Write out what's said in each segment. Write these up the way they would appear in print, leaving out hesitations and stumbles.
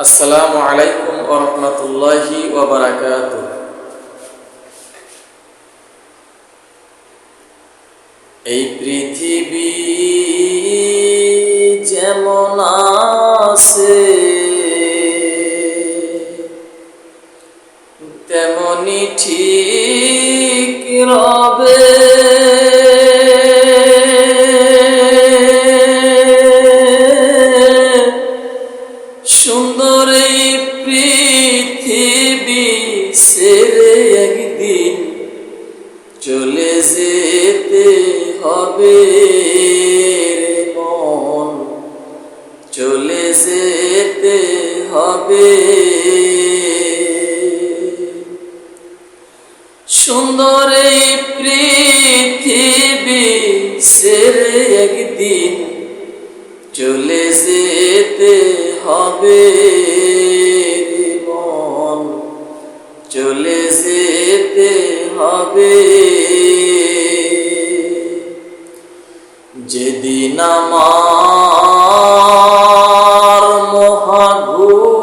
আসসালামু আলাইকুম ওয়া রাহমাতুল্লাহি ওয়া বারাকাতুহু। এই পৃথিবী যেমন আছে তেমনি ঠিক রবে, সুন্দর এই পৃথিবী ছেড়ে একদিন চলে যেতে হবে রে মন, চলে যেতে হবে। সুন্দর এই পৃথিবী ছেড়ে একদিন চলে যেতে হবে রে মন, চলে যেতে হবে। যেদিন আমার মহাঘুমে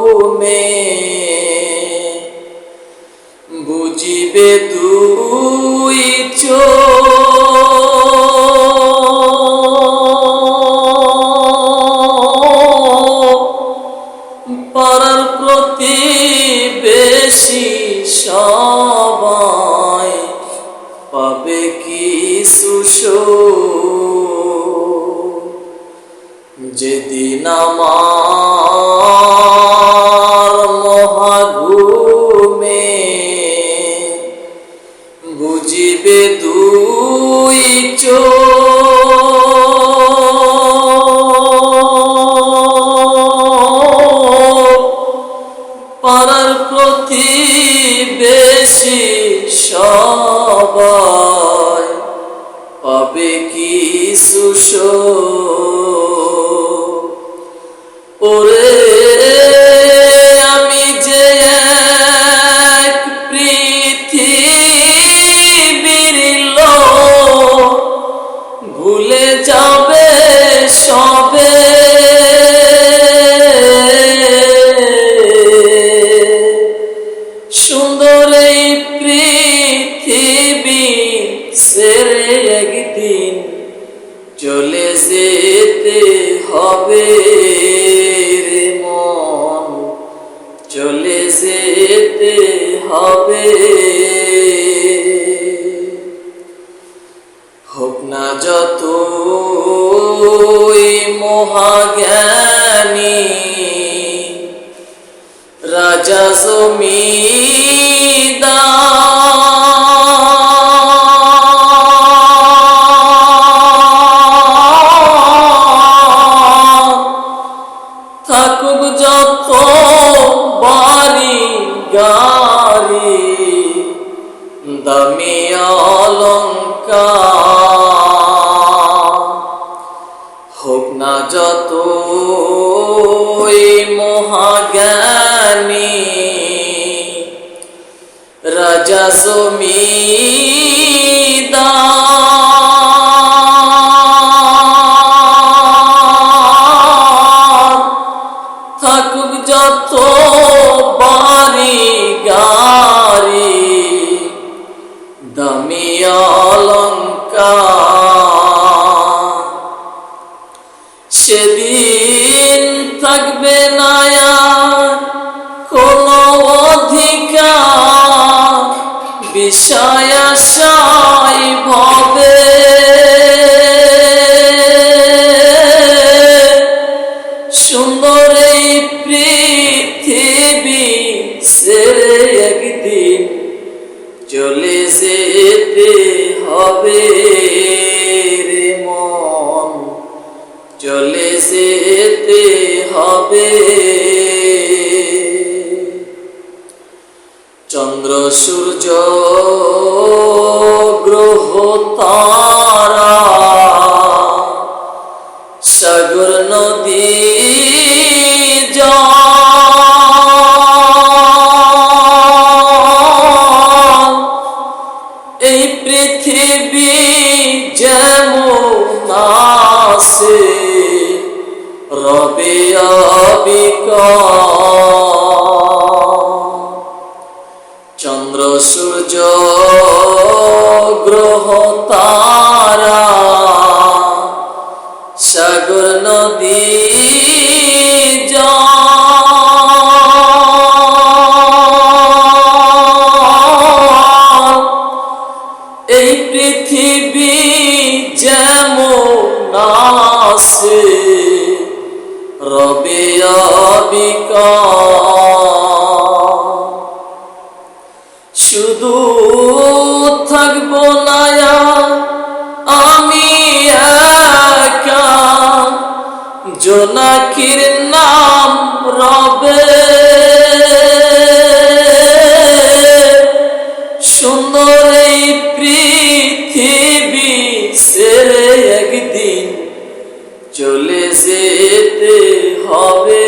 বুঝিবে দুই চোখ, পাড়ার প্রতিবেশী সবাই পাবে কিছু সুখ। যেদিন আমার মহাঘুমে বুঝিবে দুই চোখ, পাড়ার প্রতিবেশী সবাই পাবে কিছু সুখ। ওরে আমি যে এক পৃথিবীর লোক, ভুলে যাবে সবে। সুন্দর এই পৃথিবী ছেড়ে একদিন চলে যেতে হবে রে মন, চলে যেতে হবে। হোক না যতই মহাজ্ঞানী, রাজা জমিদার, থাকুক যত বাড়ি গাড়ি দামি অলংকার, হোক না যতই মহাজ্ঞানী, রাজা জমিদার, থাকুক যত বাড়ি গাড়ি দামি অলংকার, সেদিন থাকবে না আর কোনো অধিকার বিষয় আশায় ভবে। সুন্দর এই পৃথিবী ছেড়ে একদিন চলে যেতে হবে রে মন, চলে যেতে হবে। চন্দ্র সূর্য গ্রহ তারা সাগর নদী জল, এই পৃথিবী যেমন আছে রবে অবিকল। রবে অবিকল। শুধু থাকবো না আমি একা, জোনাকির নাম রবে সুন্দর এই পৃথিবী ছেড়ে একদিন চলে যেতে হবে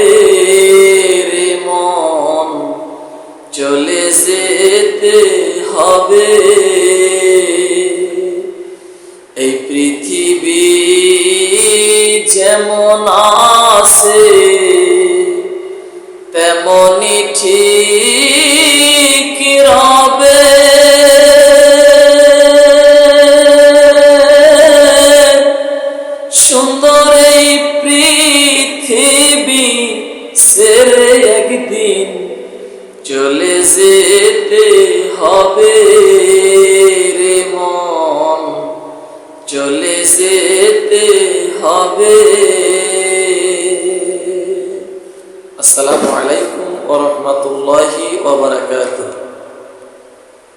রে মন, চলে যেতে হবে। এই পৃথিবী যেমন আছে তেমনি ঠিক রবে। সুন্দর এই পৃথিবী ছেড়ে একদিন চলে যেতে হবে রে মন, চলে যেতে হবে। আসসালামু আলাইকুম ওয়া রাহমাতুল্লাহি ওয়া বারাকাতুহু।